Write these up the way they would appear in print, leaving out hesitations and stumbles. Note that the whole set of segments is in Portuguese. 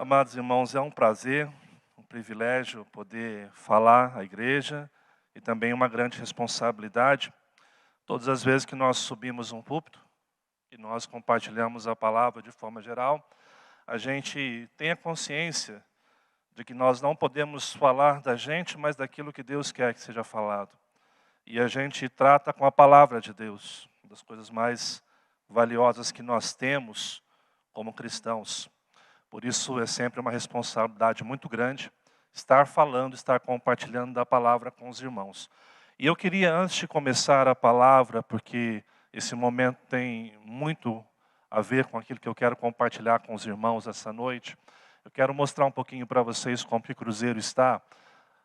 amados irmãos, é um prazer, um privilégio poder falar à igreja e também uma grande responsabilidade. Todas as vezes que nós subimos um púlpito e nós compartilhamos a palavra de forma geral, a gente tem a consciência de que nós não podemos falar da gente, mas daquilo que Deus quer que seja falado. E a gente trata com a palavra de Deus, uma das coisas mais valiosas que nós temos como cristãos. Por isso é sempre uma responsabilidade muito grande estar falando, estar compartilhando da palavra com os irmãos. E eu queria, antes de começar a palavra, porque esse momento tem muito a ver com aquilo que eu quero compartilhar com os irmãos essa noite, eu quero mostrar um pouquinho para vocês como que o Cruzeiro está.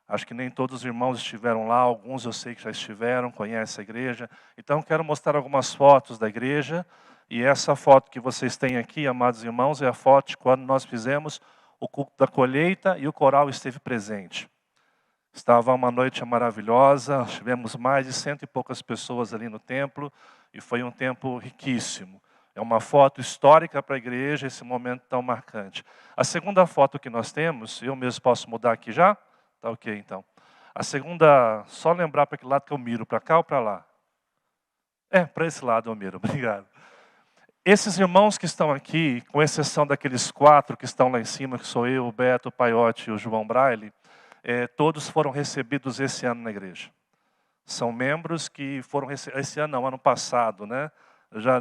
Acho que nem todos os irmãos estiveram lá, alguns eu sei que já estiveram, conhecem a igreja. Então quero mostrar algumas fotos da igreja. E essa foto que vocês têm aqui, amados irmãos, é a foto de quando nós fizemos o culto da colheita e o coral esteve presente. Estava uma noite maravilhosa, tivemos mais de 100 e poucas pessoas ali no templo e foi um tempo riquíssimo. É uma foto histórica para a igreja, esse momento tão marcante. A segunda foto que nós temos, eu mesmo posso mudar aqui já? Tá ok, então. A segunda, só lembrar para que lado que eu miro, para cá ou para lá? Para esse lado eu miro, obrigado. Esses irmãos que estão aqui, com exceção daqueles 4 que estão lá em cima, que sou eu, o Beto, o Paiote e o João Braille, todos foram recebidos esse ano na igreja. São membros que foram recebidos, esse ano não, ano passado, né?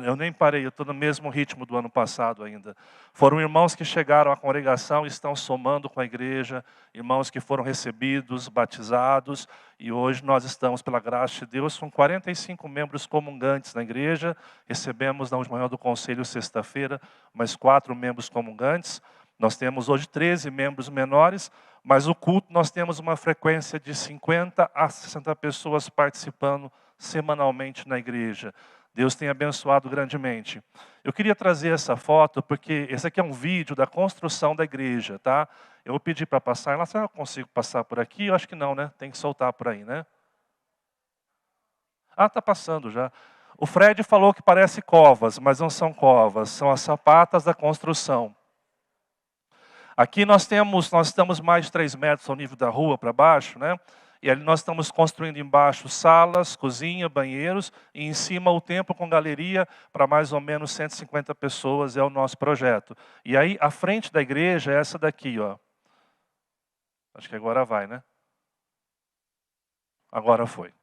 Eu nem parei, eu estou no mesmo ritmo do ano passado ainda. Foram irmãos que chegaram à congregação e estão somando com a igreja, irmãos que foram recebidos, batizados, e hoje nós estamos, pela graça de Deus, com 45 membros comungantes na igreja. Recebemos na última reunião do conselho, sexta-feira, mais 4 membros comungantes. Nós temos hoje 13 membros menores, mas o culto nós temos uma frequência de 50 a 60 pessoas participando semanalmente na igreja. Deus tem abençoado grandemente. Eu queria trazer essa foto porque esse aqui é um vídeo da construção da igreja, tá? Eu vou pedir para passar. Lá, será que eu consigo passar por aqui? Eu acho que não, né? Tem que soltar por aí, né? Ah, está passando já. O Fred falou que parece covas, mas não são covas, são as sapatas da construção. Aqui nós estamos mais de 3 metros ao nível da rua para baixo, né? E ali nós estamos construindo embaixo salas, cozinha, banheiros, e em cima o templo com galeria para mais ou menos 150 pessoas, é o nosso projeto. E aí a frente da igreja é essa daqui, ó. Acho que agora vai, né? Agora foi.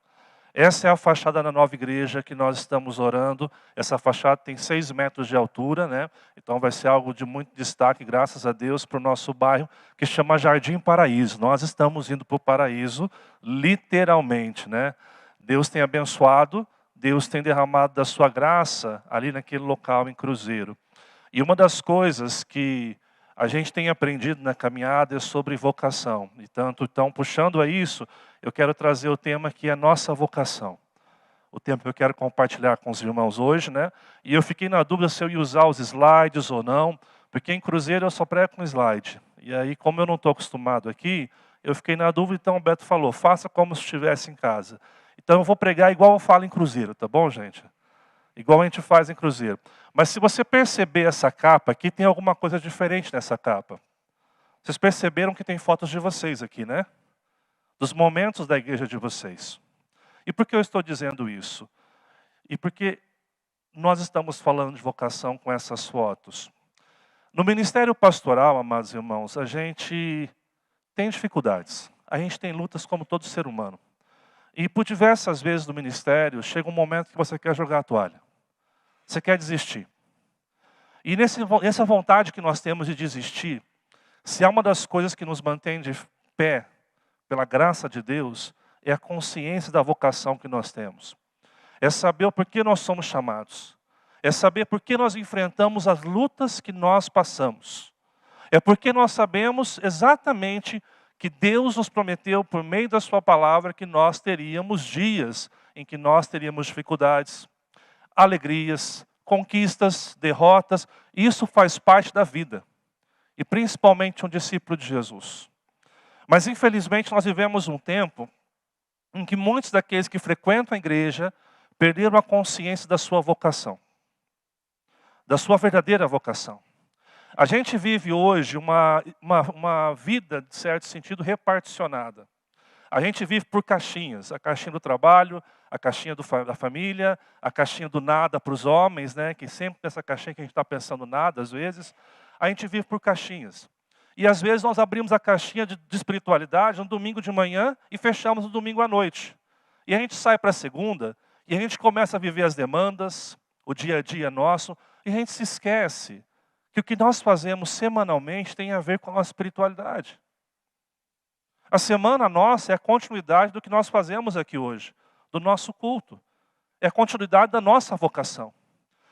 Essa é a fachada da nova igreja que nós estamos orando. Essa fachada tem 6 metros de altura, né? Então vai ser algo de muito destaque, graças a Deus, para o nosso bairro, que chama Jardim Paraíso. Nós estamos indo para o paraíso, literalmente, né? Deus tem abençoado, Deus tem derramado da sua graça ali naquele local em Cruzeiro. E uma das coisas que a gente tem aprendido na caminhada é sobre vocação. E então, puxando a isso, eu quero trazer o tema que é a nossa vocação. O tema que eu quero compartilhar com os irmãos hoje, né? E eu fiquei na dúvida se eu ia usar os slides ou não, porque em Cruzeiro eu só prego com slide. E aí, como eu não estou acostumado aqui, eu fiquei na dúvida, então o Beto falou, faça como se estivesse em casa. Então eu vou pregar igual eu falo em Cruzeiro, tá bom, gente? Igual a gente faz em Cruzeiro. Mas se você perceber essa capa aqui, tem alguma coisa diferente nessa capa. Vocês perceberam que tem fotos de vocês aqui, né? Dos momentos da igreja de vocês. E por que eu estou dizendo isso? E porque nós estamos falando de vocação com essas fotos. No ministério pastoral, amados irmãos, a gente tem dificuldades. A gente tem lutas como todo ser humano. E por diversas vezes no ministério, chega um momento que você quer jogar a toalha. Você quer desistir. E nessa vontade que nós temos de desistir, se há uma das coisas que nos mantém de pé, pela graça de Deus, é a consciência da vocação que nós temos. É saber o porquê nós somos chamados. É saber por que nós enfrentamos as lutas que nós passamos. É porque nós sabemos exatamente que Deus nos prometeu, por meio da sua palavra, que nós teríamos dias em que nós teríamos dificuldades, alegrias, conquistas, derrotas. Isso faz parte da vida. E principalmente um discípulo de Jesus. Mas infelizmente nós vivemos um tempo em que muitos daqueles que frequentam a igreja perderam a consciência da sua vocação. Da sua verdadeira vocação. A gente vive hoje uma vida, de certo sentido, reparticionada. A gente vive por caixinhas, a caixinha do trabalho, a caixinha da família, a caixinha do nada para os homens, né? Que sempre nessa caixinha que a gente está pensando nada, às vezes. A gente vive por caixinhas. E às vezes nós abrimos a caixinha de espiritualidade no domingo de manhã e fechamos no domingo à noite. E a gente sai para a segunda e a gente começa a viver as demandas, o dia a dia nosso, e a gente se esquece que o que nós fazemos semanalmente tem a ver com a nossa espiritualidade. A semana nossa é a continuidade do que nós fazemos aqui hoje, do nosso culto. É a continuidade da nossa vocação.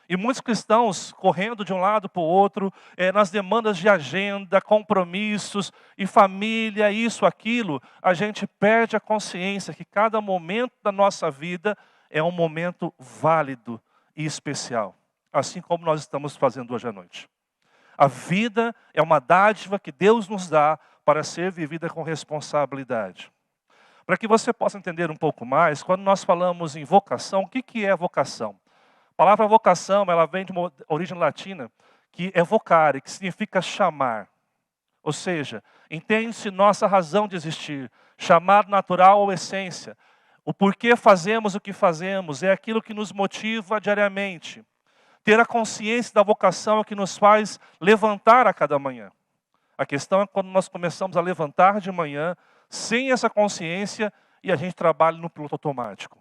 E muitos cristãos correndo de um lado para o outro, nas demandas de agenda, compromissos e família, isso, aquilo, a gente perde a consciência que cada momento da nossa vida é um momento válido e especial. Assim como nós estamos fazendo hoje à noite. A vida é uma dádiva que Deus nos dá para ser vivida com responsabilidade. Para que você possa entender um pouco mais, quando nós falamos em vocação, o que é vocação? A palavra vocação, ela vem de uma origem latina, que é vocare, que significa chamar. Ou seja, entende-se nossa razão de existir, chamado natural ou essência. O porquê fazemos o que fazemos, é aquilo que nos motiva diariamente. Ter a consciência da vocação é o que nos faz levantar a cada manhã. A questão é quando nós começamos a levantar de manhã, sem essa consciência, e a gente trabalha no piloto automático.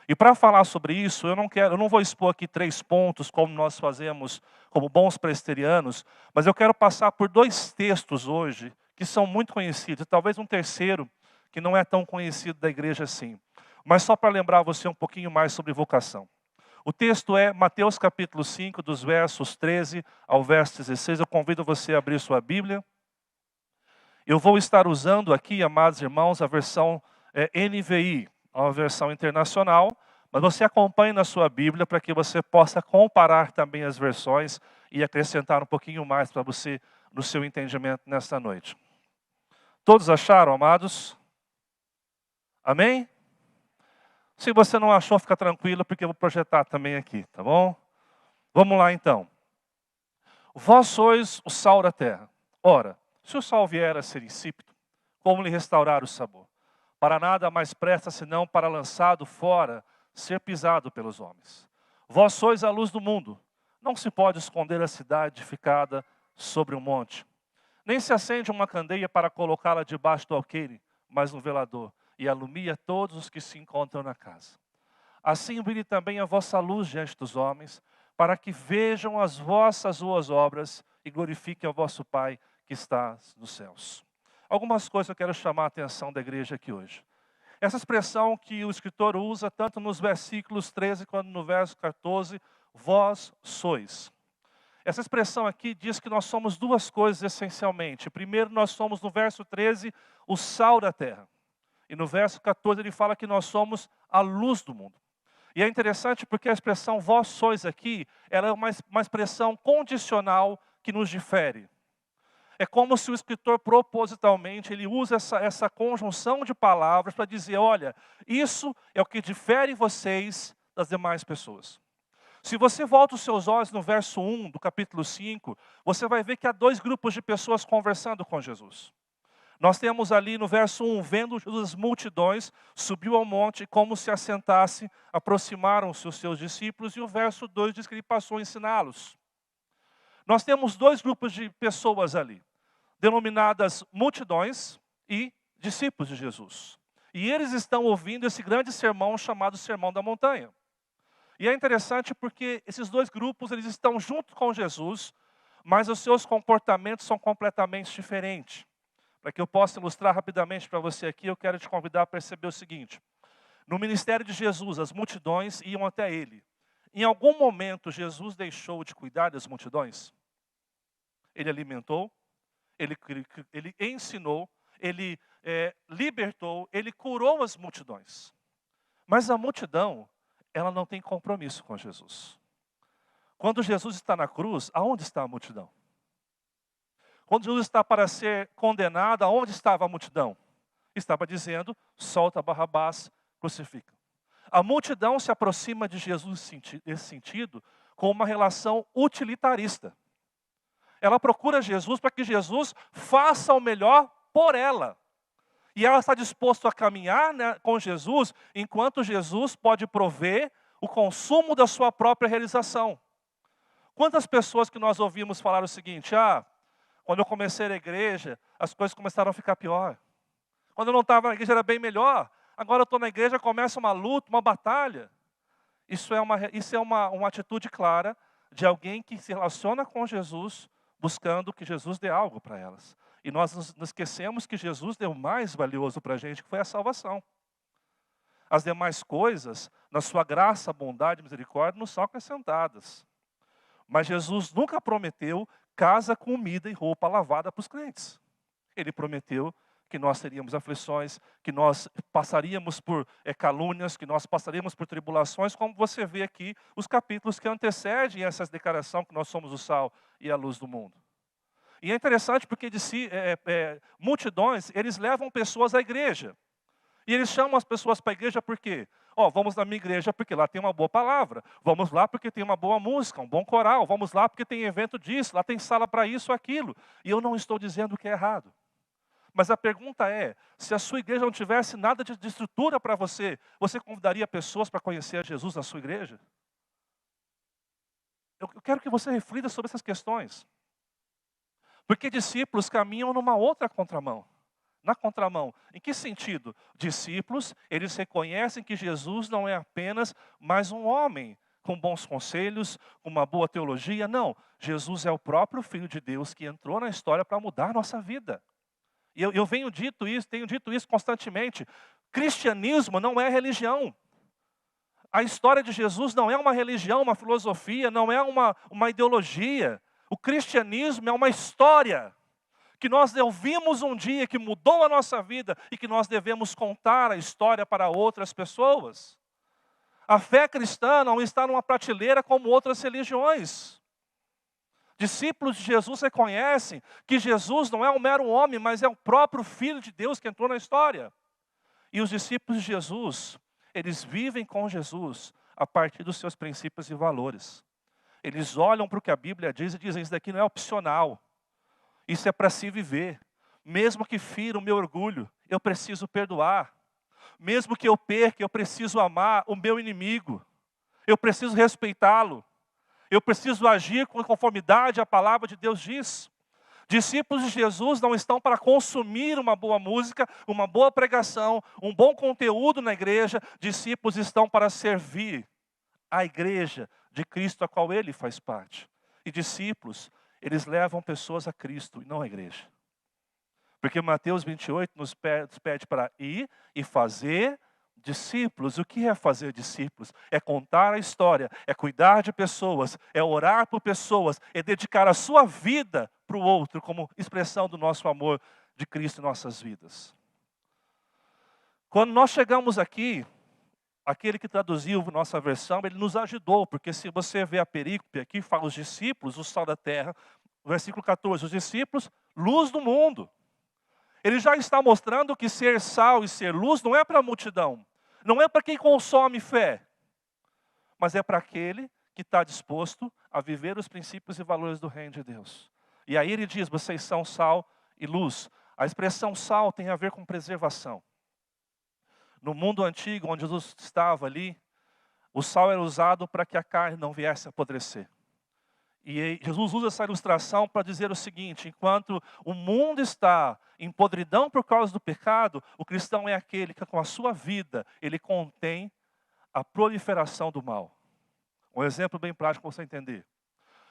E para falar sobre isso, eu não vou expor aqui 3 pontos, como nós fazemos como bons presbiterianos, mas eu quero passar por 2 textos hoje, que são muito conhecidos, e talvez um terceiro, que não é tão conhecido da igreja assim. Mas só para lembrar você um pouquinho mais sobre vocação. O texto é Mateus capítulo 5, dos versos 13 ao verso 16. Eu convido você a abrir sua Bíblia. Eu vou estar usando aqui, amados irmãos, a versão NVI, uma versão internacional, mas você acompanhe na sua Bíblia para que você possa comparar também as versões e acrescentar um pouquinho mais para você no seu entendimento nesta noite. Todos acharam, amados? Amém? Se você não achou, fica tranquilo, porque eu vou projetar também aqui, tá bom? Vamos lá então. Vós sois o sal da terra. Ora, se o sal vier a ser insípido, como lhe restaurar o sabor? Para nada mais presta senão para lançado fora, ser pisado pelos homens. Vós sois a luz do mundo. Não se pode esconder a cidade edificada sobre um monte. Nem se acende uma candeia para colocá-la debaixo do alqueire, mas no velador, e alumia todos os que se encontram na casa. Assim brilhe também a vossa luz diante dos homens, para que vejam as vossas boas obras e glorifiquem ao vosso Pai que está nos céus. Algumas coisas eu quero chamar a atenção da igreja aqui hoje. Essa expressão que o escritor usa tanto nos versículos 13 quanto no verso 14, vós sois. Essa expressão aqui diz que nós somos 2 coisas essencialmente. Primeiro, nós somos, no verso 13, o sal da terra. E no verso 14 ele fala que nós somos a luz do mundo. E é interessante porque a expressão vós sois aqui, ela é uma expressão condicional que nos difere. É como se o escritor propositalmente, ele usa essa conjunção de palavras para dizer, olha, isso é o que difere vocês das demais pessoas. Se você volta os seus olhos no verso 1 do capítulo 5, você vai ver que há 2 grupos de pessoas conversando com Jesus. Nós temos ali no verso 1, vendo as multidões, subiu ao monte e como se assentasse, aproximaram-se os seus discípulos, e o verso 2 diz que ele passou a ensiná-los. Nós temos 2 grupos de pessoas ali, denominadas multidões e discípulos de Jesus. E eles estão ouvindo esse grande sermão chamado Sermão da Montanha. E é interessante porque esses 2 grupos, eles estão junto com Jesus, mas os seus comportamentos são completamente diferentes. Para que eu possa ilustrar rapidamente para você aqui, eu quero te convidar a perceber o seguinte. No ministério de Jesus, as multidões iam até ele. Em algum momento, Jesus deixou de cuidar das multidões? Ele alimentou, ele ensinou, ele libertou, ele curou as multidões. Mas a multidão, ela não tem compromisso com Jesus. Quando Jesus está na cruz, aonde está a multidão? Quando Jesus está para ser condenado, aonde estava a multidão? Estava dizendo, solta Barrabás, crucifica. A multidão se aproxima de Jesus nesse sentido com uma relação utilitarista. Ela procura Jesus para que Jesus faça o melhor por ela. E ela está disposta a caminhar, né, com Jesus, enquanto Jesus pode prover o consumo da sua própria realização. Quantas pessoas que nós ouvimos falar o seguinte: quando eu comecei a igreja, as coisas começaram a ficar pior. Quando eu não estava na igreja era bem melhor. Agora eu estou na igreja, começa uma luta, uma batalha. Isso é uma atitude clara de alguém que se relaciona com Jesus, buscando que Jesus dê algo para elas. E nós nos esquecemos que Jesus deu o mais valioso para a gente, que foi a salvação. As demais coisas, na sua graça, bondade e misericórdia, nos são acrescentadas. Mas Jesus nunca prometeu casa, comida e roupa lavada para os crentes. Ele prometeu que nós teríamos aflições, que nós passaríamos por calúnias, que nós passaríamos por tribulações, como você vê aqui os capítulos que antecedem essa declaração que nós somos o sal e a luz do mundo. E é interessante porque multidões, eles levam pessoas à igreja. E eles chamam as pessoas para a igreja por quê? Vamos na minha igreja porque lá tem uma boa palavra. Vamos lá porque tem uma boa música, um bom coral. Vamos lá porque tem evento disso, lá tem sala para isso ou aquilo. E eu não estou dizendo que é errado. Mas a pergunta é, se a sua igreja não tivesse nada de estrutura para você, você convidaria pessoas para conhecer a Jesus na sua igreja? Eu quero que você reflita sobre essas questões. Porque discípulos caminham numa outra contramão. Na contramão, em que sentido? Discípulos, eles reconhecem que Jesus não é apenas mais um homem com bons conselhos, com uma boa teologia. Não, Jesus é o próprio Filho de Deus que entrou na história para mudar a nossa vida. E eu tenho dito isso constantemente. Cristianismo não é religião. A história de Jesus não é uma religião, uma filosofia, não é uma ideologia. O cristianismo é uma história que nós ouvimos um dia, que mudou a nossa vida e que nós devemos contar a história para outras pessoas. A fé cristã não está numa prateleira como outras religiões. Discípulos de Jesus reconhecem que Jesus não é um mero homem, mas é o próprio Filho de Deus que entrou na história. E os discípulos de Jesus, eles vivem com Jesus a partir dos seus princípios e valores. Eles olham para o que a Bíblia diz e dizem: isso daqui não é opcional. Isso é para se viver. Mesmo que fira o meu orgulho, eu preciso perdoar. Mesmo que eu perca, eu preciso amar o meu inimigo. Eu preciso respeitá-lo. Eu preciso agir com conformidade à palavra de Deus diz. Discípulos de Jesus não estão para consumir uma boa música, uma boa pregação, um bom conteúdo na igreja. Discípulos estão para servir a igreja de Cristo, a qual ele faz parte. E discípulos, eles levam pessoas a Cristo e não a igreja. Porque Mateus 28 nos pede para ir e fazer discípulos. O que é fazer discípulos? É contar a história, é cuidar de pessoas, é orar por pessoas, é dedicar a sua vida para o outro, como expressão do nosso amor de Cristo em nossas vidas. Quando nós chegamos aqui, aquele que traduziu a nossa versão, ele nos ajudou, porque se você vê a perícope aqui, fala os discípulos, o sal da terra, versículo 14, os discípulos, luz do mundo. Ele já está mostrando que ser sal e ser luz não é para a multidão, não é para quem consome fé, mas é para aquele que está disposto a viver os princípios e valores do reino de Deus. E aí ele diz: vocês são sal e luz. A expressão sal tem a ver com preservação. No mundo antigo, onde Jesus estava ali, o sal era usado para que a carne não viesse a apodrecer. E Jesus usa essa ilustração para dizer o seguinte: enquanto o mundo está em podridão por causa do pecado, o cristão é aquele que com a sua vida, ele contém a proliferação do mal. Um exemplo bem prático para você entender.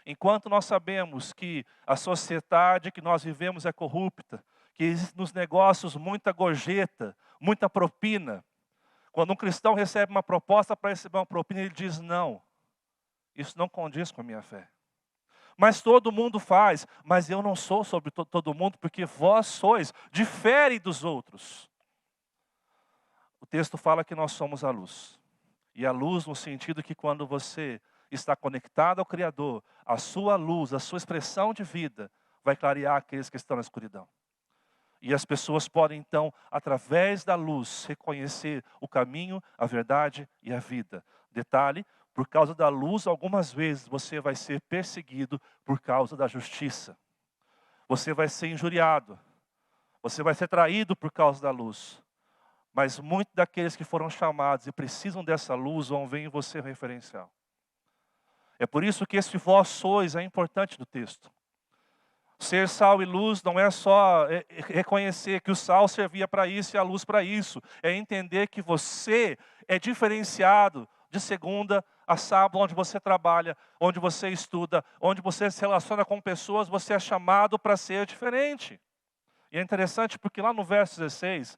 Enquanto nós sabemos que a sociedade que nós vivemos é corrupta, que existe nos negócios muita gorjeta, muita propina. Quando um cristão recebe uma proposta para receber uma propina, ele diz: não, isso não condiz com a minha fé. Mas todo mundo faz, mas eu não sou sobre todo mundo, porque vós sois, difere dos outros. O texto fala que nós somos a luz. E a luz no sentido que quando você está conectado ao Criador, a sua luz, a sua expressão de vida, vai clarear aqueles que estão na escuridão. E as pessoas podem então, através da luz, reconhecer o caminho, a verdade e a vida. Detalhe, Por causa da luz, algumas vezes você vai ser perseguido por causa da justiça. Você vai ser injuriado. Você vai ser traído por causa da luz. Mas muitos daqueles que foram chamados e precisam dessa luz vão ver em você um referencial. É por isso que esse vós sois é importante no texto. Ser sal e luz não é só reconhecer que o sal servia para isso e a luz para isso. É entender que você é diferenciado de segunda a sábado, onde você trabalha, onde você estuda, onde você se relaciona com pessoas, você é chamado para ser diferente. E é interessante porque lá no verso 16,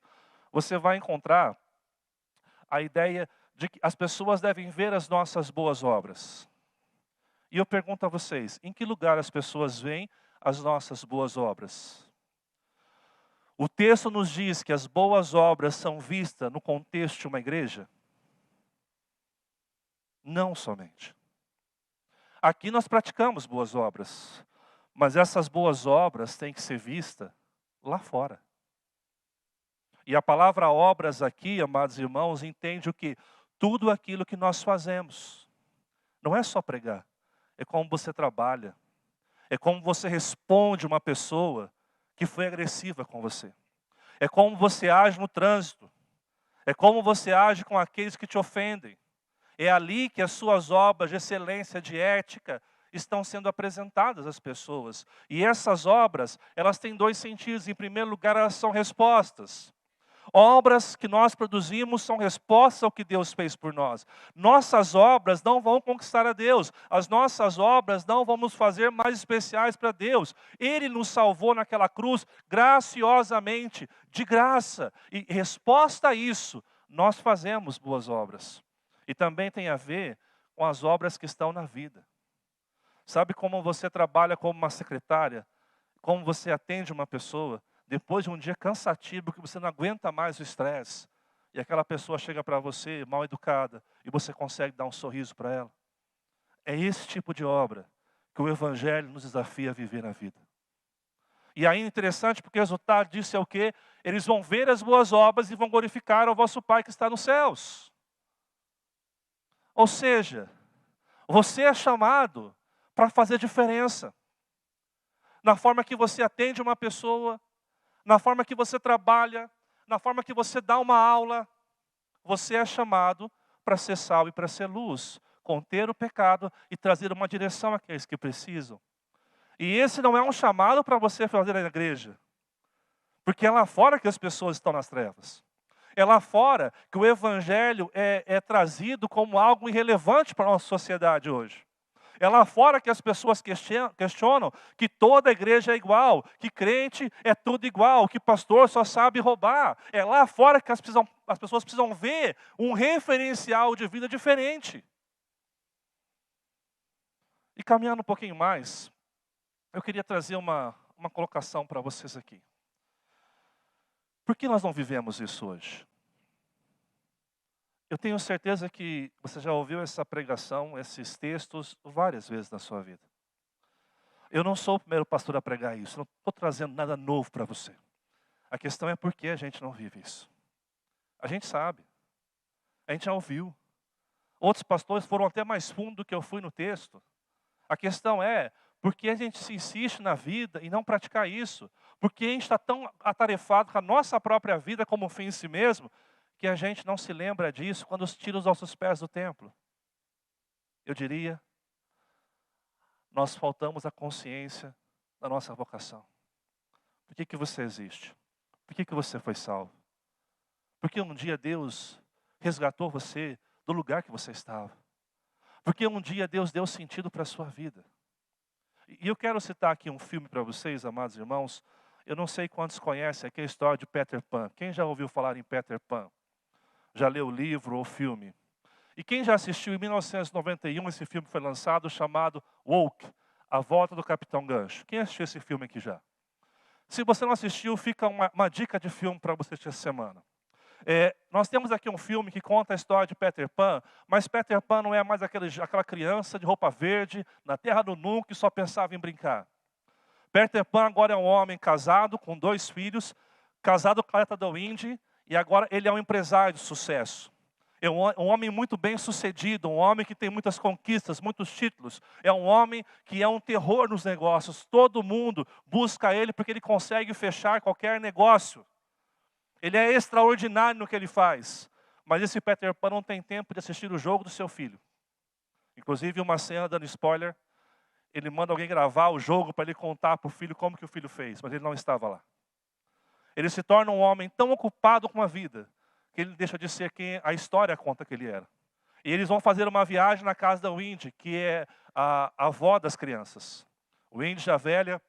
você vai encontrar a ideia de que as pessoas devem ver as nossas boas obras. E eu pergunto a vocês, em que lugar as pessoas veem as nossas boas obras? O texto nos diz que as boas obras são vistas no contexto de uma igreja? Não somente. Aqui nós praticamos boas obras, mas essas boas obras têm que ser vistas lá fora. E a palavra obras aqui, amados irmãos, entende o que? Tudo aquilo que nós fazemos. Não é só pregar, é como você trabalha. É como você responde uma pessoa que foi agressiva com você. É como você age no trânsito. É como você age com aqueles que te ofendem. É ali que as suas obras de excelência, de ética, estão sendo apresentadas às pessoas. E essas obras, elas têm dois sentidos. Em primeiro lugar, elas são respostas. Obras que nós produzimos são respostas ao que Deus fez por nós. Nossas obras não vão conquistar a Deus. As nossas obras não vão nos fazer mais especiais para Deus. Ele nos salvou naquela cruz graciosamente, de graça. E resposta a isso, nós fazemos boas obras. E também tem a ver com as obras que estão na vida. Sabe como você trabalha como uma secretária? Como você atende uma pessoa? Depois de um dia cansativo, que você não aguenta mais o estresse, e aquela pessoa chega para você mal educada, e você consegue dar um sorriso para ela. É esse tipo de obra que o Evangelho nos desafia a viver na vida. E aí é interessante, porque o resultado disso é o quê? Eles vão ver as boas obras e vão glorificar o vosso Pai que está nos céus. Ou seja, você é chamado para fazer diferença. Na forma que você atende uma pessoa, na forma que você trabalha, na forma que você dá uma aula, você é chamado para ser sal e para ser luz, conter o pecado e trazer uma direção àqueles que precisam. E esse não é um chamado para você fazer na igreja, porque é lá fora que as pessoas estão nas trevas. É lá fora que o Evangelho é trazido como algo irrelevante para a nossa sociedade hoje. É lá fora que as pessoas questionam que toda igreja é igual, que crente é tudo igual, que pastor só sabe roubar. É lá fora que as pessoas precisam ver um referencial de vida diferente. E caminhando um pouquinho mais, eu queria trazer uma colocação para vocês aqui. Por que nós não vivemos isso hoje? Eu tenho certeza que você já ouviu essa pregação, esses textos, várias vezes na sua vida. Eu não sou o primeiro pastor a pregar isso, não estou trazendo nada novo para você. A questão é por que a gente não vive isso. A gente sabe, a gente já ouviu. Outros pastores foram até mais fundo do que eu fui no texto. A questão é, por que a gente se insiste na vida e não praticar isso? Porque a gente está tão atarefado com a nossa própria vida como um fim em si mesmo, que a gente não se lembra disso quando tira os nossos pés do templo. Eu diria, nós faltamos a consciência da nossa vocação. Por que você existe? Por que você foi salvo? Porque um dia Deus resgatou você do lugar que você estava. Porque um dia Deus deu sentido para a sua vida. E eu quero citar aqui um filme para vocês, amados irmãos. Eu não sei quantos conhecem aqui a história de Peter Pan. Quem já ouviu falar em Peter Pan? Já leu o livro ou o filme? E quem já assistiu em 1991, esse filme foi lançado, chamado Woke, A Volta do Capitão Gancho. Quem assistiu esse filme aqui já? Se você não assistiu, fica uma dica de filme para você essa semana. Nós temos aqui um filme que conta a história de Peter Pan, mas Peter Pan não é mais aquela criança de roupa verde, na terra do nunca, que só pensava em brincar. Peter Pan agora é um homem casado, com 2 filhos, casado com a Atleta do Indy, e agora ele é um empresário de sucesso. É um homem muito bem sucedido, um homem que tem muitas conquistas, muitos títulos. É um homem que é um terror nos negócios. Todo mundo busca ele porque ele consegue fechar qualquer negócio. Ele é extraordinário no que ele faz. Mas esse Peter Pan não tem tempo de assistir o jogo do seu filho. Inclusive, uma cena, dando spoiler, ele manda alguém gravar o jogo para ele contar para o filho como que o filho fez, mas ele não estava lá. Ele se torna um homem tão ocupado com a vida, que ele deixa de ser quem a história conta que ele era. E eles vão fazer uma viagem na casa da Wendy, que é a avó das crianças. Wendy, já velha,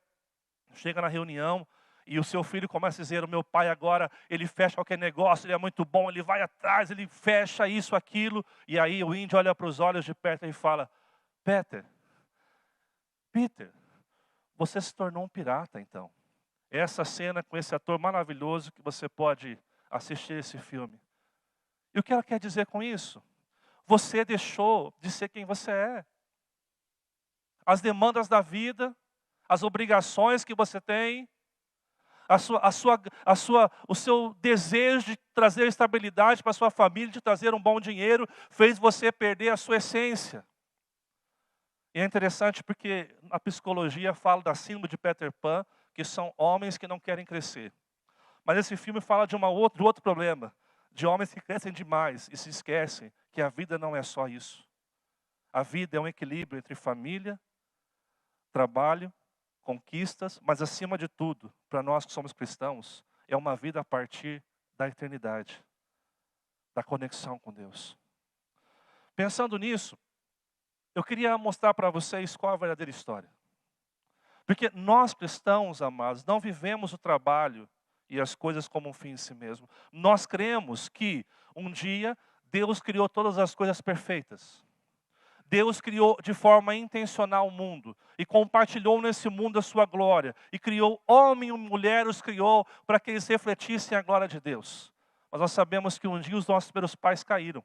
chega na reunião e o seu filho começa a dizer: o meu pai agora, ele fecha qualquer negócio, ele é muito bom, ele vai atrás, ele fecha isso, aquilo. E aí o Wendy olha para os olhos de Peter e fala: Peter, você se tornou um pirata então. Essa cena com esse ator maravilhoso que você pode assistir esse filme. E o que ela quer dizer com isso? Você deixou de ser quem você é. As demandas da vida, as obrigações que você tem, o seu desejo de trazer estabilidade para a sua família, de trazer um bom dinheiro, fez você perder a sua essência. E é interessante porque a psicologia fala da síndrome de Peter Pan, que são homens que não querem crescer. Mas esse filme fala de outro problema, de homens que crescem demais e se esquecem que a vida não é só isso. A vida é um equilíbrio entre família, trabalho, conquistas, mas acima de tudo, para nós que somos cristãos, é uma vida a partir da eternidade, da conexão com Deus. Pensando nisso, eu queria mostrar para vocês qual é a verdadeira história. Porque nós cristãos, amados, não vivemos o trabalho e as coisas como um fim em si mesmo. Nós cremos que um dia Deus criou todas as coisas perfeitas. Deus criou de forma intencional o mundo e compartilhou nesse mundo a sua glória. E criou homem e mulher, os criou para que eles refletissem a glória de Deus. Mas nós sabemos que um dia os nossos primeiros pais caíram.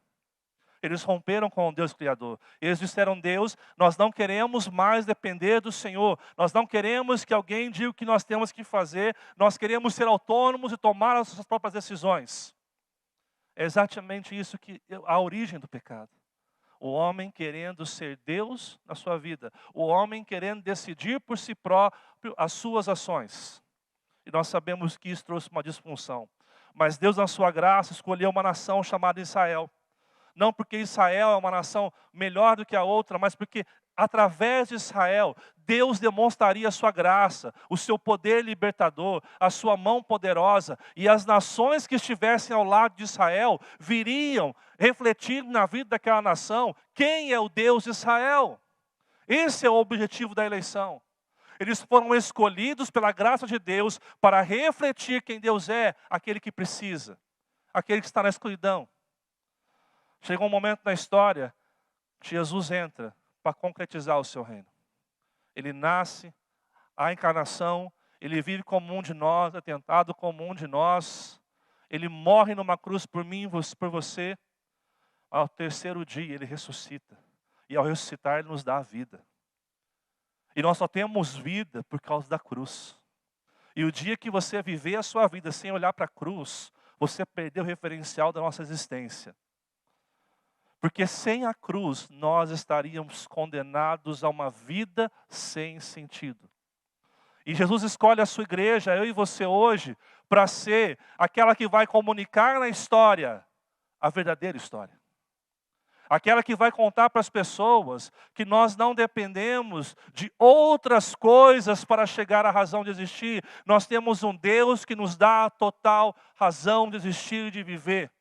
Eles romperam com o Deus Criador. Eles disseram: Deus, nós não queremos mais depender do Senhor. Nós não queremos que alguém diga o que nós temos que fazer. Nós queremos ser autônomos e tomar as nossas próprias decisões. É exatamente isso que é a origem do pecado. O homem querendo ser Deus na sua vida. O homem querendo decidir por si próprio as suas ações. E nós sabemos que isso trouxe uma disfunção. Mas Deus, na sua graça, escolheu uma nação chamada Israel. Não porque Israel é uma nação melhor do que a outra, mas porque através de Israel, Deus demonstraria a sua graça, o seu poder libertador, a sua mão poderosa. E as nações que estivessem ao lado de Israel viriam refletir na vida daquela nação quem é o Deus de Israel. Esse é o objetivo da eleição. Eles foram escolhidos pela graça de Deus para refletir quem Deus é, aquele que precisa, aquele que está na escuridão. Chegou um momento na história que Jesus entra para concretizar o seu reino. Ele nasce, a encarnação, ele vive como um de nós, é tentado como um de nós. Ele morre numa cruz por mim e por você. Ao terceiro dia ele ressuscita. E ao ressuscitar ele nos dá a vida. E nós só temos vida por causa da cruz. E o dia que você viver a sua vida sem olhar para a cruz, você perdeu o referencial da nossa existência. Porque sem a cruz, nós estaríamos condenados a uma vida sem sentido. E Jesus escolhe a sua igreja, eu e você hoje, para ser aquela que vai comunicar na história a verdadeira história. Aquela que vai contar para as pessoas que nós não dependemos de outras coisas para chegar à razão de existir. Nós temos um Deus que nos dá a total razão de existir e de viver.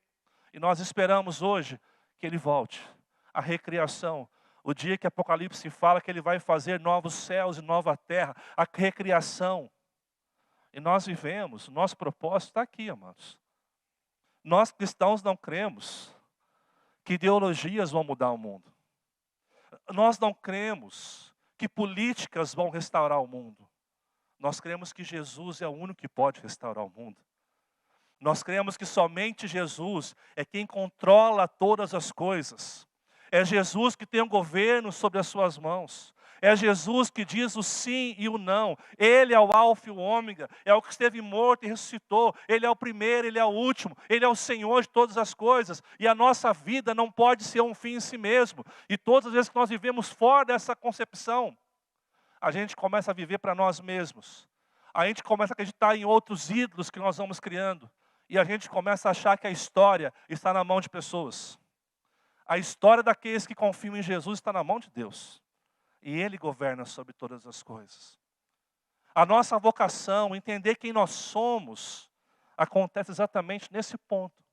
E nós esperamos hoje que Ele volte, a recriação, o dia que Apocalipse fala que Ele vai fazer novos céus e nova terra, a recriação. E nós vivemos, nosso propósito está aqui, amados. Nós cristãos não cremos que ideologias vão mudar o mundo. Nós não cremos que políticas vão restaurar o mundo. Nós cremos que Jesus é o único que pode restaurar o mundo. Nós cremos que somente Jesus é quem controla todas as coisas. É Jesus que tem o governo sobre as suas mãos. É Jesus que diz o sim e o não. Ele é o alfa e o ômega, é o que esteve morto e ressuscitou. Ele é o primeiro, Ele é o último, Ele é o Senhor de todas as coisas. E a nossa vida não pode ser um fim em si mesmo. E todas as vezes que nós vivemos fora dessa concepção, a gente começa a viver para nós mesmos. A gente começa a acreditar em outros ídolos que nós vamos criando. E a gente começa a achar que a história está na mão de pessoas. A história daqueles que confiam em Jesus está na mão de Deus. E Ele governa sobre todas as coisas. A nossa vocação, entender quem nós somos, acontece exatamente nesse ponto.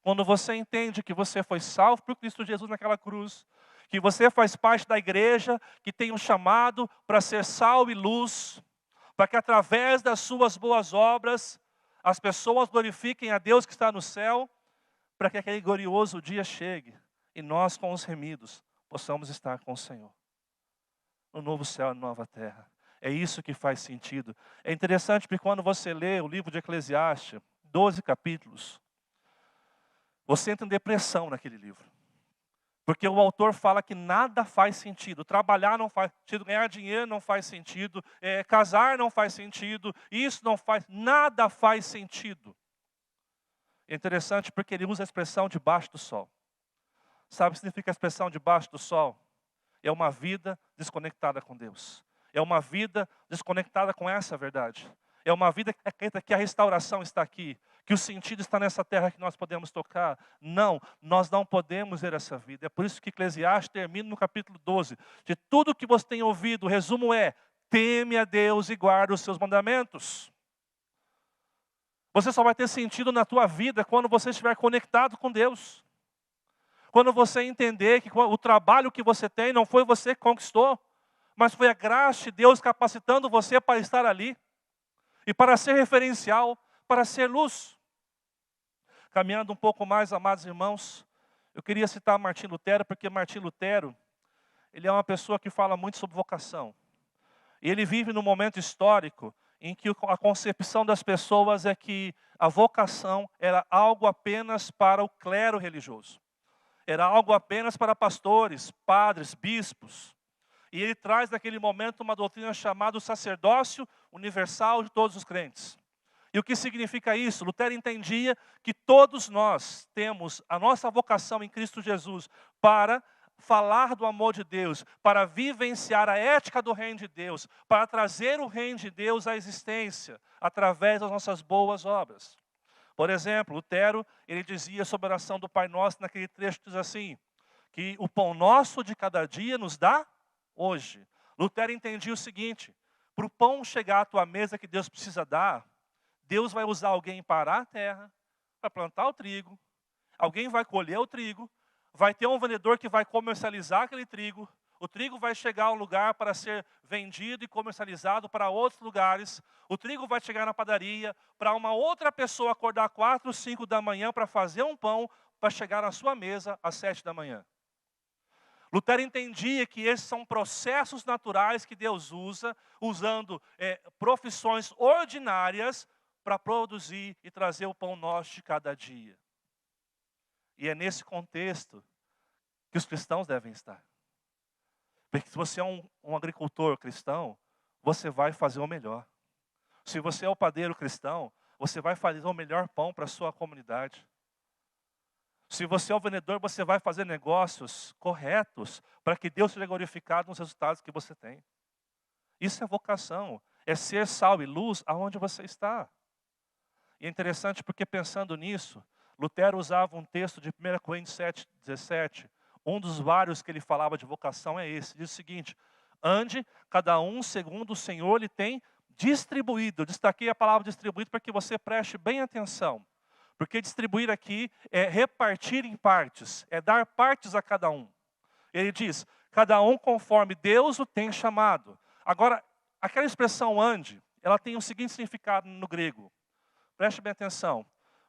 Quando você entende que você foi salvo por Cristo Jesus naquela cruz, que você faz parte da igreja, que tem um chamado para ser sal e luz, para que através das suas boas obras, as pessoas glorifiquem a Deus que está no céu, para que aquele glorioso dia chegue, e nós com os remidos, possamos estar com o Senhor. No novo céu e nova terra. É isso que faz sentido. É interessante porque quando você lê o livro de Eclesiastes, 12 capítulos, você entra em depressão naquele livro. Porque o autor fala que nada faz sentido. Trabalhar não faz sentido, ganhar dinheiro não faz sentido, casar não faz sentido, isso não faz, nada faz sentido. É interessante porque ele usa a expressão debaixo do sol. Sabe o que significa a expressão debaixo do sol? É uma vida desconectada com Deus. É uma vida desconectada com essa verdade. É uma vida que acredita que a restauração está aqui, que o sentido está nessa terra que nós podemos tocar. Não, nós não podemos ver essa vida. É por isso que Eclesiastes termina no capítulo 12. De tudo que você tem ouvido, o resumo é: teme a Deus e guarda os seus mandamentos. Você só vai ter sentido na tua vida quando você estiver conectado com Deus. Quando você entender que o trabalho que você tem não foi você que conquistou, mas foi a graça de Deus capacitando você para estar ali. E para ser referencial, para ser luz. Caminhando um pouco mais, amados irmãos, eu queria citar Martim Lutero, porque Martim Lutero, ele é uma pessoa que fala muito sobre vocação. E ele vive num momento histórico em que a concepção das pessoas é que a vocação era algo apenas para o clero religioso. Era algo apenas para pastores, padres, bispos. E ele traz naquele momento uma doutrina chamada o sacerdócio universal de todos os crentes. E o que significa isso? Lutero entendia que todos nós temos a nossa vocação em Cristo Jesus para falar do amor de Deus, para vivenciar a ética do reino de Deus, para trazer o reino de Deus à existência, através das nossas boas obras. Por exemplo, Lutero, ele dizia sobre a oração do Pai Nosso, naquele trecho que diz assim, que o pão nosso de cada dia nos dá hoje. Lutero entendia o seguinte: para o pão chegar à tua mesa que Deus precisa dar, Deus vai usar alguém para arar a terra, para plantar o trigo, alguém vai colher o trigo, vai ter um vendedor que vai comercializar aquele trigo, o trigo vai chegar a um lugar para ser vendido e comercializado para outros lugares, o trigo vai chegar na padaria, para uma outra pessoa acordar 4, 5 da manhã para fazer um pão, para chegar na sua mesa às 7 da manhã. Lutero entendia que esses são processos naturais que Deus usa, usando profissões ordinárias para produzir e trazer o pão nosso de cada dia. E é nesse contexto que os cristãos devem estar. Porque se você é um agricultor cristão, você vai fazer o melhor. Se você é o padeiro cristão, você vai fazer o melhor pão para a sua comunidade. Se você é o vendedor, você vai fazer negócios corretos para que Deus seja glorificado nos resultados que você tem. Isso é vocação, é ser sal e luz aonde você está. E é interessante porque pensando nisso, Lutero usava um texto de 1 Coríntios 7:17. Um dos vários que ele falava de vocação é esse. Diz o seguinte: ande cada um segundo o Senhor lhe tem distribuído. Eu destaquei a palavra distribuído para que você preste bem atenção. Porque distribuir aqui é repartir em partes, é dar partes a cada um. Ele diz, cada um conforme Deus o tem chamado. Agora, aquela expressão ande, ela tem o seguinte significado no grego. Preste bem atenção.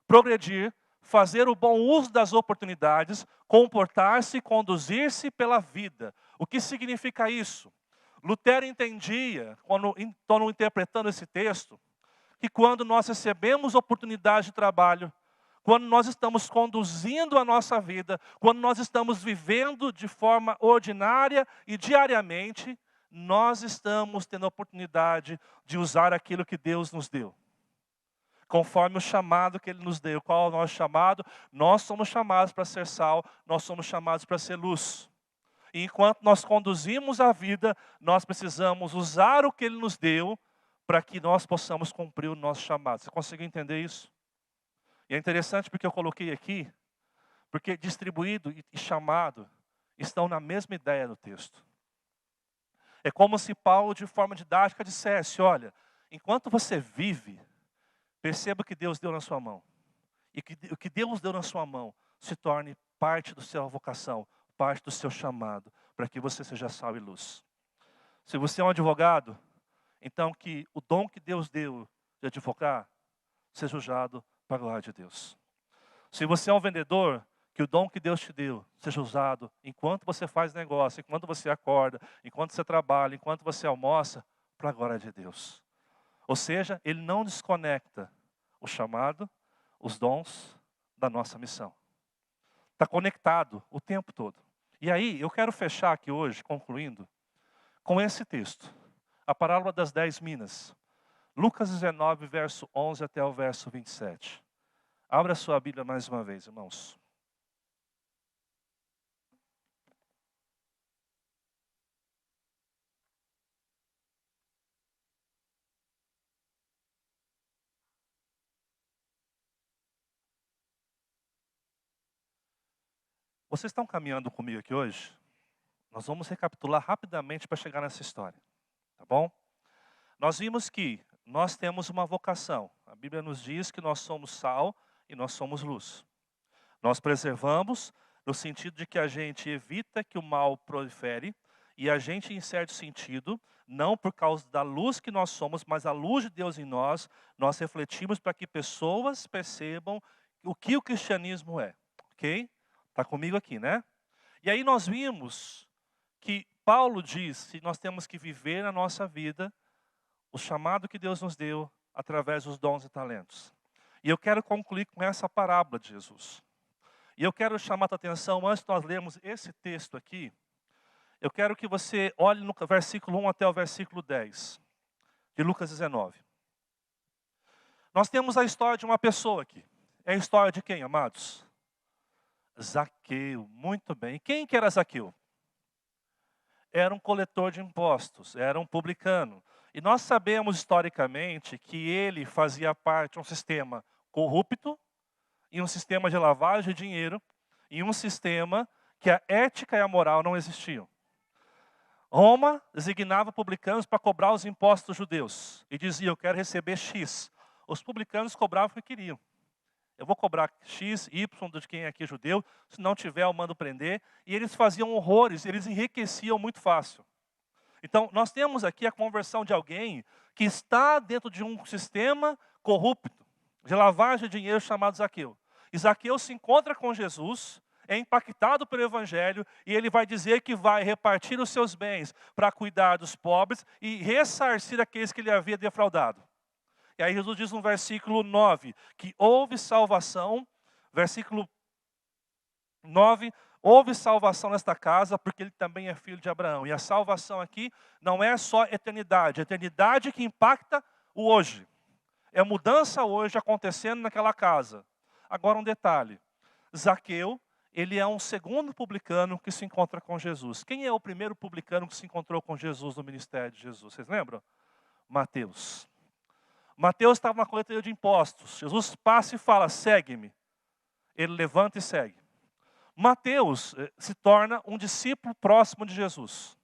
Progredir, fazer o bom uso das oportunidades, comportar-se e conduzir-se pela vida. O que significa isso? Lutero entendia, quando interpretando esse texto, que quando nós recebemos oportunidade de trabalho, quando nós estamos conduzindo a nossa vida, quando nós estamos vivendo de forma ordinária e diariamente, nós estamos tendo a oportunidade de usar aquilo que Deus nos deu. Conforme o chamado que Ele nos deu. Qual é o nosso chamado? Nós somos chamados para ser sal, nós somos chamados para ser luz. E enquanto nós conduzimos a vida, nós precisamos usar o que Ele nos deu para que nós possamos cumprir o nosso chamado. Você conseguiu entender isso? E é interessante porque eu coloquei aqui, porque distribuído e chamado estão na mesma ideia do texto. É como se Paulo, de forma didática, dissesse, olha, enquanto você vive, perceba o que Deus deu na sua mão. E que o que Deus deu na sua mão se torne parte da sua vocação, parte do seu chamado, para que você seja sal e luz. Se você é um advogado, então que o dom que Deus deu de advogar seja usado para a glória de Deus. Se você é um vendedor, que o dom que Deus te deu seja usado enquanto você faz negócio, enquanto você acorda, enquanto você trabalha, enquanto você almoça, para a glória de Deus. Ou seja, Ele não desconecta o chamado, os dons da nossa missão. Está conectado o tempo todo. E aí, eu quero fechar aqui hoje, concluindo, com esse texto. A parábola das 10 minas. Lucas 19, verso 11 até o verso 27. Abra sua Bíblia mais uma vez, irmãos. Vocês estão caminhando comigo aqui hoje? Nós vamos recapitular rapidamente para chegar nessa história, tá bom? Nós vimos que nós temos uma vocação. A Bíblia nos diz que nós somos sal e nós somos luz. Nós preservamos no sentido de que a gente evita que o mal prolifere e a gente, em certo sentido, não por causa da luz que nós somos, mas a luz de Deus em nós, nós refletimos para que pessoas percebam o que o cristianismo é, ok? Está comigo aqui, né? E aí nós vimos que Paulo diz que nós temos que viver na nossa vida o chamado que Deus nos deu através dos dons e talentos. E eu quero concluir com essa parábola de Jesus. E eu quero chamar a tua atenção, antes de nós lermos esse texto aqui, eu quero que você olhe no versículo 1 até o versículo 10, de Lucas 19. Nós temos a história de uma pessoa aqui. É a história de quem, amados? Zaqueu, muito bem. E quem que era Zaqueu? Era um coletor de impostos, era um publicano. E nós sabemos historicamente que ele fazia parte de um sistema corrupto, e um sistema de lavagem de dinheiro, e um sistema que a ética e a moral não existiam. Roma designava publicanos para cobrar os impostos dos judeus, e dizia, eu quero receber X. Os publicanos cobravam o que queriam. Eu vou cobrar X, Y de quem é aqui judeu, se não tiver eu mando prender. E eles faziam horrores, eles enriqueciam muito fácil. Então, nós temos aqui a conversão de alguém que está dentro de um sistema corrupto, de lavagem de dinheiro chamado Zaqueu. E Zaqueu se encontra com Jesus, é impactado pelo Evangelho, e ele vai dizer que vai repartir os seus bens para cuidar dos pobres e ressarcir aqueles que ele havia defraudado. E aí Jesus diz no versículo 9, que houve salvação, versículo 9, houve salvação nesta casa, porque ele também é filho de Abraão. E a salvação aqui não é só eternidade, eternidade que impacta o hoje. É mudança hoje acontecendo naquela casa. Agora um detalhe, Zaqueu, ele é um segundo publicano que se encontra com Jesus. Quem é o primeiro publicano que se encontrou com Jesus no ministério de Jesus? Vocês lembram? Mateus. Mateus estava na coletoria de impostos. Jesus passa e fala, segue-me. Ele levanta e segue. Mateus se torna um discípulo próximo de Jesus.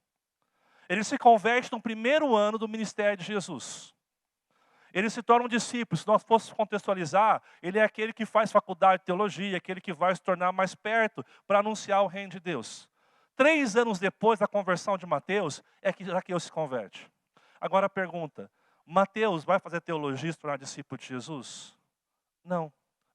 Ele se converte no primeiro ano do ministério de Jesus. Ele se torna um discípulo. Se nós fôssemos contextualizar, ele é aquele que faz faculdade de teologia, aquele que vai se tornar mais perto para anunciar o reino de Deus. 3 anos depois da conversão de Mateus, é que Zaqueu se converte. Agora a pergunta, Mateus vai fazer teologia e se tornar discípulo de Jesus? Não.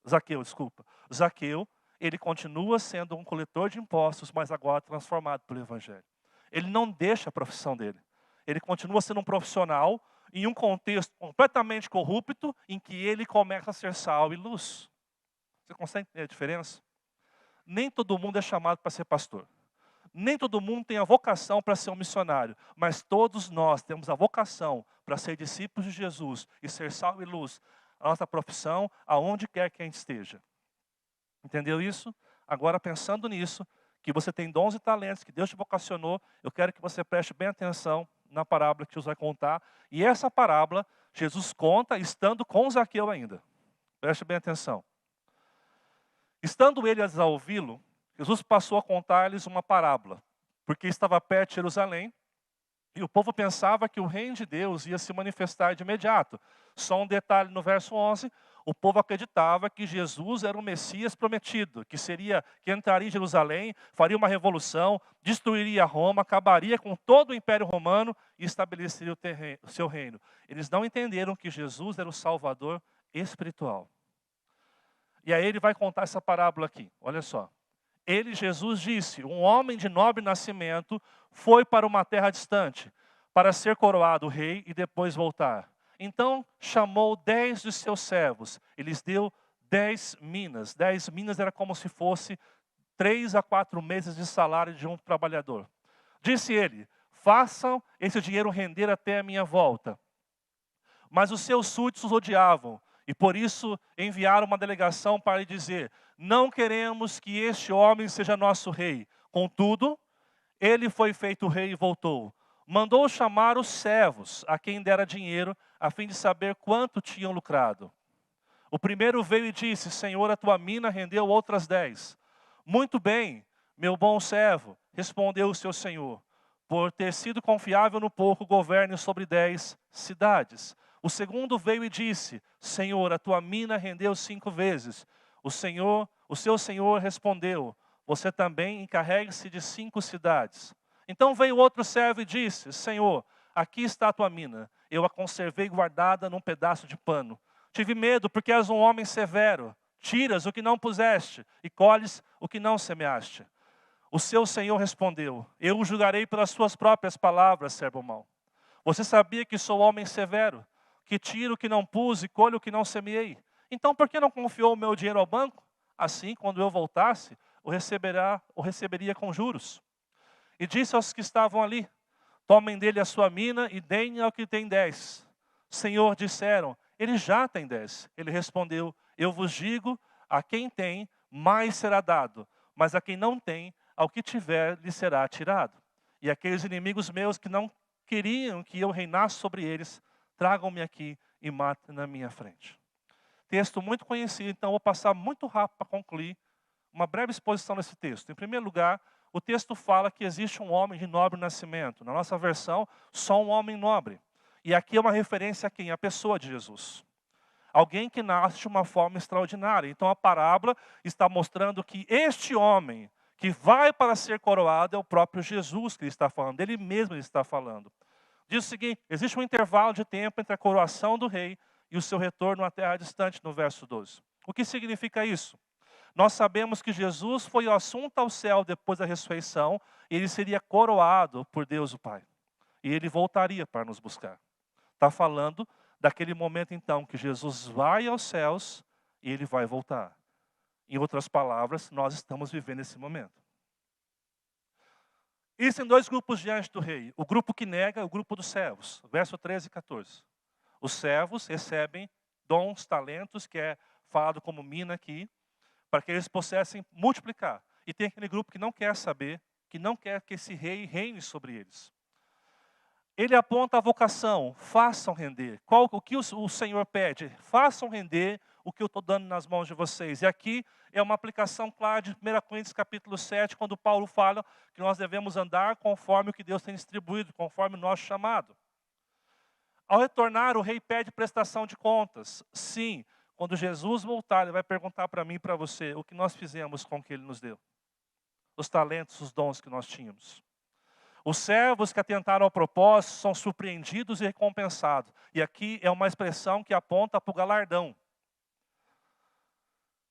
Zaqueu, desculpa. Zaqueu, ele continua sendo um coletor de impostos, mas agora transformado pelo Evangelho. Ele não deixa a profissão dele. Ele continua sendo um profissional em um contexto completamente corrupto, em que ele começa a ser sal e luz. Você consegue entender a diferença? Nem todo mundo é chamado para ser pastor. Nem todo mundo tem a vocação para ser um missionário. Mas todos nós temos a vocação para ser discípulos de Jesus e ser sal e luz. A nossa profissão, aonde quer que a gente esteja. Entendeu isso? Agora, pensando nisso, que você tem dons e talentos, que Deus te vocacionou, eu quero que você preste bem atenção na parábola que Jesus vai contar. E essa parábola, Jesus conta estando com Zaqueu ainda. Preste bem atenção. Estando eles a ouvi-lo, Jesus passou a contar-lhes uma parábola, porque estava perto de Jerusalém, e o povo pensava que o reino de Deus ia se manifestar de imediato. Só um detalhe no verso 11, o povo acreditava que Jesus era o Messias prometido, que entraria em Jerusalém, faria uma revolução, destruiria Roma, acabaria com todo o Império Romano e estabeleceria o seu reino. Eles não entenderam que Jesus era o Salvador espiritual. E aí ele vai contar essa parábola aqui, olha só. Jesus disse, um homem de nobre nascimento foi para uma terra distante, para ser coroado rei e depois voltar. Então chamou 10 de seus servos e lhes deu 10 minas. 10 minas era como se fosse 3 a 4 meses de salário de um trabalhador. Disse ele, façam esse dinheiro render até a minha volta. Mas os seus súditos odiavam. E por isso enviaram uma delegação para lhe dizer, não queremos que este homem seja nosso rei. Contudo, ele foi feito rei e voltou. Mandou chamar os servos, a quem dera dinheiro, a fim de saber quanto tinham lucrado. O primeiro veio e disse, Senhor, a tua mina rendeu outras 10. Muito bem, meu bom servo, respondeu o seu senhor. Por ter sido confiável no pouco, governe sobre 10 cidades. O segundo veio e disse, Senhor, a tua mina rendeu 5 vezes. O seu senhor respondeu, você também encarregue-se de 5 cidades. Então veio outro servo e disse, Senhor, aqui está a tua mina. Eu a conservei guardada num pedaço de pano. Tive medo porque és um homem severo. Tiras o que não puseste e colhes o que não semeaste. O seu senhor respondeu, eu o julgarei pelas suas próprias palavras, servo mau. Você sabia que sou homem severo? Que tiro o que não pus e colho o que não semeei. Então, por que não confiou o meu dinheiro ao banco? Assim, quando eu voltasse, o receberia com juros. E disse aos que estavam ali, tomem dele a sua mina e deem ao que tem 10. Senhor, disseram, ele já tem 10. Ele respondeu, eu vos digo, a quem tem, mais será dado. Mas a quem não tem, ao que tiver, lhe será tirado. E aqueles inimigos meus que não queriam que eu reinasse sobre eles, tragam-me aqui e matem na minha frente. Texto muito conhecido, então vou passar muito rápido para concluir uma breve exposição desse texto. Em primeiro lugar, o texto fala que existe um homem de nobre nascimento. Na nossa versão, só um homem nobre. E aqui é uma referência a quem? A pessoa de Jesus. Alguém que nasce de uma forma extraordinária. Então a parábola está mostrando que este homem que vai para ser coroado é o próprio Jesus que ele está falando. Dele mesmo ele está falando. Diz o seguinte, existe um intervalo de tempo entre a coroação do rei e o seu retorno à terra distante, no verso 12. O que significa isso? Nós sabemos que Jesus foi o assunto ao céu depois da ressurreição, e ele seria coroado por Deus o Pai. E ele voltaria para nos buscar. Está falando daquele momento então que Jesus vai aos céus e ele vai voltar. Em outras palavras, nós estamos vivendo esse momento. Existem 2 grupos diante do rei. O grupo que nega, o grupo dos servos. Verso 13 e 14. Os servos recebem dons, talentos, que é falado como mina aqui, para que eles possam multiplicar. E tem aquele grupo que não quer saber, que não quer que esse rei reine sobre eles. Ele aponta a vocação, façam render. O que o Senhor pede? Façam render o que eu estou dando nas mãos de vocês. E aqui é uma aplicação clara de 1 Coríntios capítulo 7, quando Paulo fala que nós devemos andar conforme o que Deus tem distribuído, conforme o nosso chamado. Ao retornar, o rei pede prestação de contas. Sim, quando Jesus voltar, ele vai perguntar para mim e para você o que nós fizemos com o que ele nos deu. Os talentos, os dons que nós tínhamos. Os servos que atentaram ao propósito são surpreendidos e recompensados. E aqui é uma expressão que aponta para o galardão.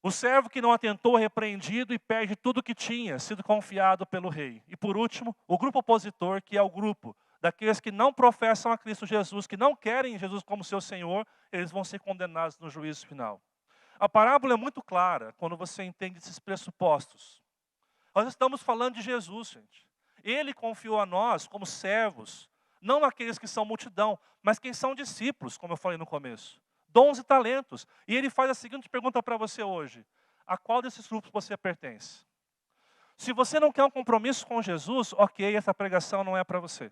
O servo que não atentou é repreendido e perde tudo o que tinha sido confiado pelo rei. E por último, o grupo opositor, que é o grupo daqueles que não professam a Cristo Jesus, que não querem Jesus como seu Senhor, eles vão ser condenados no juízo final. A parábola é muito clara quando você entende esses pressupostos. Nós estamos falando de Jesus, gente. Ele confiou a nós como servos, não aqueles que são multidão, mas quem são discípulos, como eu falei no começo. Dons e talentos. E ele faz a seguinte pergunta para você hoje: a qual desses grupos você pertence? Se você não quer um compromisso com Jesus, ok, essa pregação não é para você.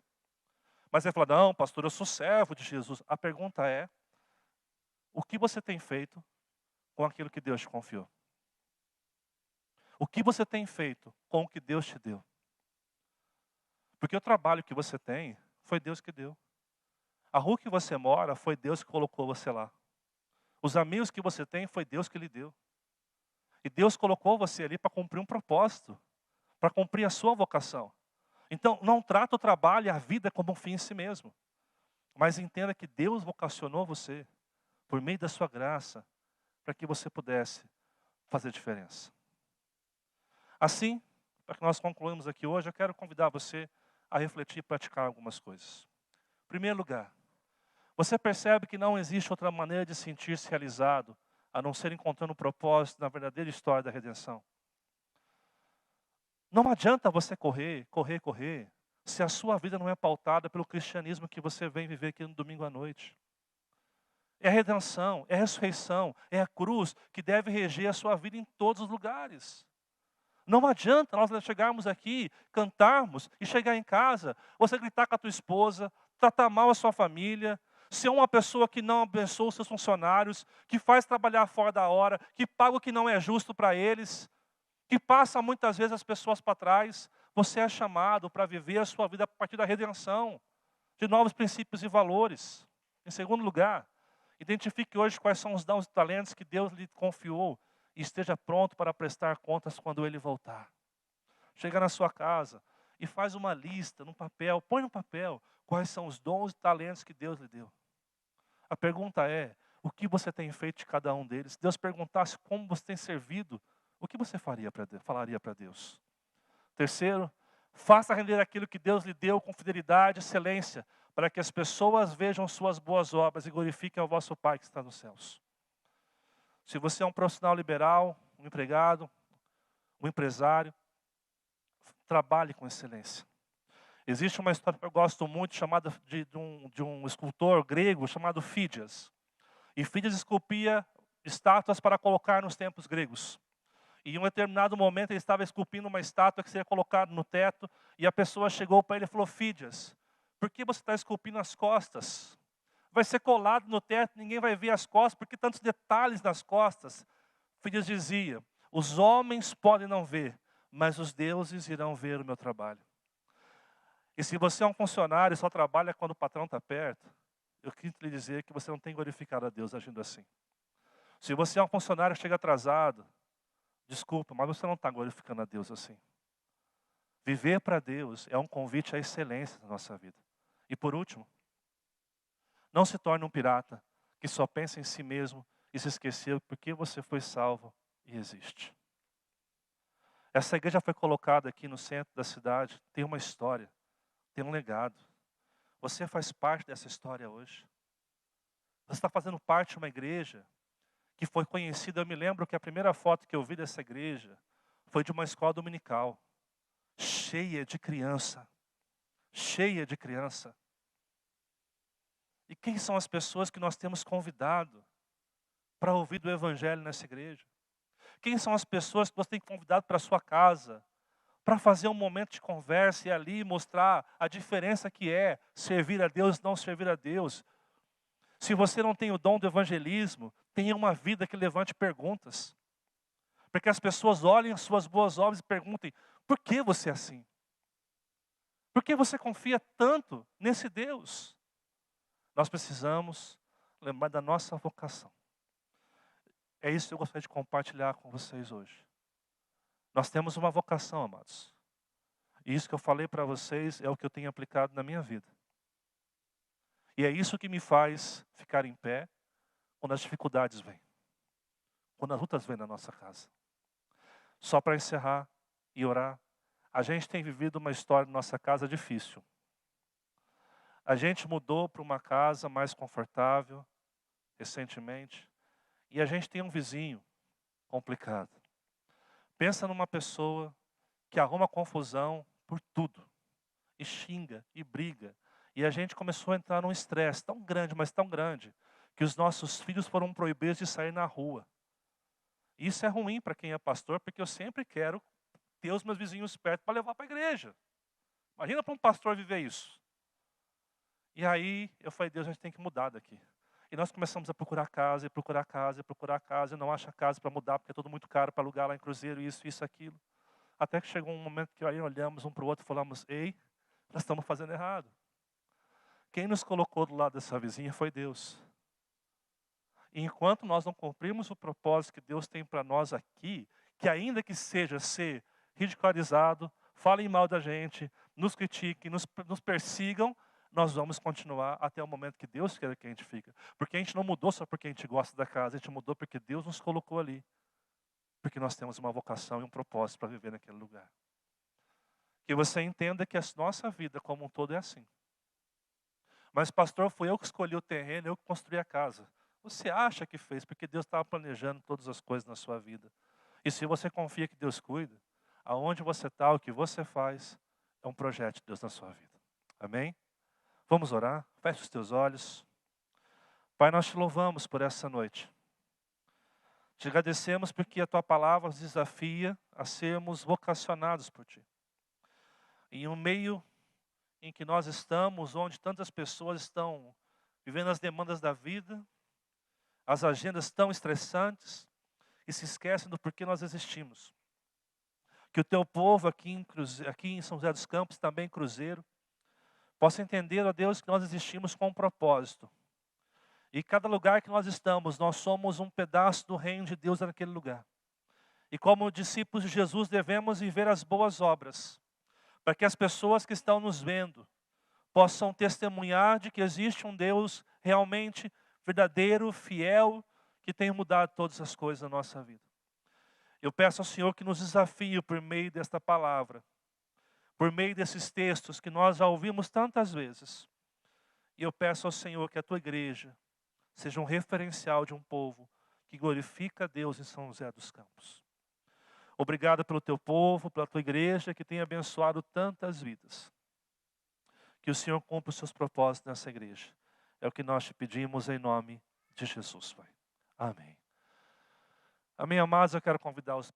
Mas você fala, não, pastor, eu sou servo de Jesus. A pergunta é, o que você tem feito com aquilo que Deus te confiou? O que você tem feito com o que Deus te deu? Porque o trabalho que você tem, foi Deus que deu. A rua que você mora, foi Deus que colocou você lá. Os amigos que você tem, foi Deus que lhe deu. E Deus colocou você ali para cumprir um propósito, para cumprir a sua vocação. Então, não trata o trabalho e a vida como um fim em si mesmo. Mas entenda que Deus vocacionou você, por meio da sua graça, para que você pudesse fazer diferença. Assim, para que nós concluamos aqui hoje, eu quero convidar você a refletir e praticar algumas coisas. Em primeiro lugar, você percebe que não existe outra maneira de sentir-se realizado, a não ser encontrando o propósito na verdadeira história da redenção. Não adianta você correr, se a sua vida não é pautada pelo cristianismo que você vem viver aqui no domingo à noite. É a redenção, é a ressurreição, é a cruz que deve reger a sua vida em todos os lugares. Não adianta nós chegarmos aqui, cantarmos e chegar em casa, você gritar com a tua esposa, tratar mal a sua família, ser uma pessoa que não abençoa os seus funcionários, que faz trabalhar fora da hora, que paga o que não é justo para eles, que passa muitas vezes as pessoas para trás. Você é chamado para viver a sua vida a partir da redenção, de novos princípios e valores. Em segundo lugar, identifique hoje quais são os dons e talentos que Deus lhe confiou e esteja pronto para prestar contas quando Ele voltar. Chega na sua casa e faz uma lista no papel, põe no papel quais são os dons e talentos que Deus lhe deu. A pergunta é, o que você tem feito de cada um deles? Se Deus perguntasse como você tem servido, o que você falaria para Deus? Terceiro, faça render aquilo que Deus lhe deu com fidelidade e excelência, para que as pessoas vejam suas boas obras e glorifiquem ao vosso Pai que está nos céus. Se você é um profissional liberal, um empregado, um empresário, trabalhe com excelência. Existe uma história que eu gosto muito, chamada de um escultor grego chamado Fídias. E Fídias esculpia estátuas para colocar nos templos gregos. E em um determinado momento ele estava esculpindo uma estátua que seria colocada no teto, e a pessoa chegou para ele e falou, Fídias, por que você está esculpindo as costas? Vai ser colado no teto, ninguém vai ver as costas, porque tantos detalhes nas costas. Fídias dizia, os homens podem não ver, mas os deuses irão ver o meu trabalho. E se você é um funcionário e só trabalha quando o patrão está perto, eu quero lhe dizer que você não tem glorificado a Deus agindo assim. Se você é um funcionário que chega atrasado, desculpa, mas você não está glorificando a Deus assim. Viver para Deus é um convite à excelência na nossa vida. E por último, não se torne um pirata que só pensa em si mesmo e se esqueceu porque você foi salvo e existe. Essa igreja foi colocada aqui no centro da cidade, tem uma história, tem um legado. Você faz parte dessa história hoje. Você está fazendo parte de uma igreja que foi conhecida. Eu me lembro que a primeira foto que eu vi dessa igreja foi de uma escola dominical, cheia de criança. Cheia de criança. E quem são as pessoas que nós temos convidado para ouvir do Evangelho nessa igreja? Quem são as pessoas que você tem convidado para a sua casa, para fazer um momento de conversa e ali mostrar a diferença que é servir a Deus e não servir a Deus? Se você não tem o dom do evangelismo, tenha uma vida que levante perguntas. Para que as pessoas olhem as suas boas obras e perguntem, por que você é assim? Por que você confia tanto nesse Deus? Nós precisamos lembrar da nossa vocação. É isso que eu gostaria de compartilhar com vocês hoje. Nós temos uma vocação, amados. E isso que eu falei para vocês é o que eu tenho aplicado na minha vida. E é isso que me faz ficar em pé quando as dificuldades vêm. Quando as lutas vêm na nossa casa. Só para encerrar e orar. A gente tem vivido uma história na nossa casa difícil. A gente mudou para uma casa mais confortável recentemente. e a gente tem um vizinho complicado. Pensa numa pessoa que arruma confusão por tudo, e xinga, e briga. E a gente começou a entrar num estresse tão grande, mas tão grande, que os nossos filhos foram proibidos de sair na rua. Isso é ruim para quem é pastor, porque eu sempre quero ter os meus vizinhos perto para levar para a igreja. Imagina para um pastor viver isso. E aí eu falei, Deus, a gente tem que mudar daqui. E nós começamos a procurar casa, e procurar casa, e procurar casa, e não acha casa para mudar, porque é tudo muito caro para alugar lá em Cruzeiro, isso, aquilo. Até que chegou um momento que aí olhamos um para o outro e falamos, ei, nós estamos fazendo errado. Quem nos colocou do lado dessa vizinha foi Deus. E enquanto nós não cumprirmos o propósito que Deus tem para nós aqui, que ainda que seja ser ridicularizado, falem mal da gente, nos critiquem, nos persigam, nós vamos continuar até o momento que Deus quer que a gente fique. Porque a gente não mudou só porque a gente gosta da casa, a gente mudou porque Deus nos colocou ali. Porque nós temos uma vocação e um propósito para viver naquele lugar. Que você entenda que a nossa vida como um todo é assim. Mas pastor, fui eu que escolhi o terreno, eu que construí a casa. Você acha que fez, porque Deus estava planejando todas as coisas na sua vida. E se você confia que Deus cuida, aonde você está, o que você faz, é um projeto de Deus na sua vida. Amém? Vamos orar? Feche os teus olhos. Pai, nós te louvamos por essa noite. Te agradecemos porque a Tua palavra nos desafia a sermos vocacionados por Ti. Em um meio em que nós estamos, onde tantas pessoas estão vivendo as demandas da vida, as agendas tão estressantes, e se esquecem do porquê nós existimos. Que o Teu povo aqui em São José dos Campos, também em Cruzeiro, possa entender, ó Deus, que nós existimos com um propósito. E cada lugar que nós estamos, nós somos um pedaço do reino de Deus naquele lugar. E como discípulos de Jesus, devemos viver as boas obras, para que as pessoas que estão nos vendo possam testemunhar de que existe um Deus realmente verdadeiro, fiel, que tem mudado todas as coisas na nossa vida. Eu peço ao Senhor que nos desafie por meio desta palavra, por meio desses textos que nós já ouvimos tantas vezes. E eu peço ao Senhor que a Tua igreja seja um referencial de um povo que glorifica a Deus em São José dos Campos. Obrigado pelo Teu povo, pela Tua igreja que tem abençoado tantas vidas. Que o Senhor cumpra os seus propósitos nessa igreja. É o que nós te pedimos em nome de Jesus, Pai. Amém. Amém, amados. Eu quero convidar os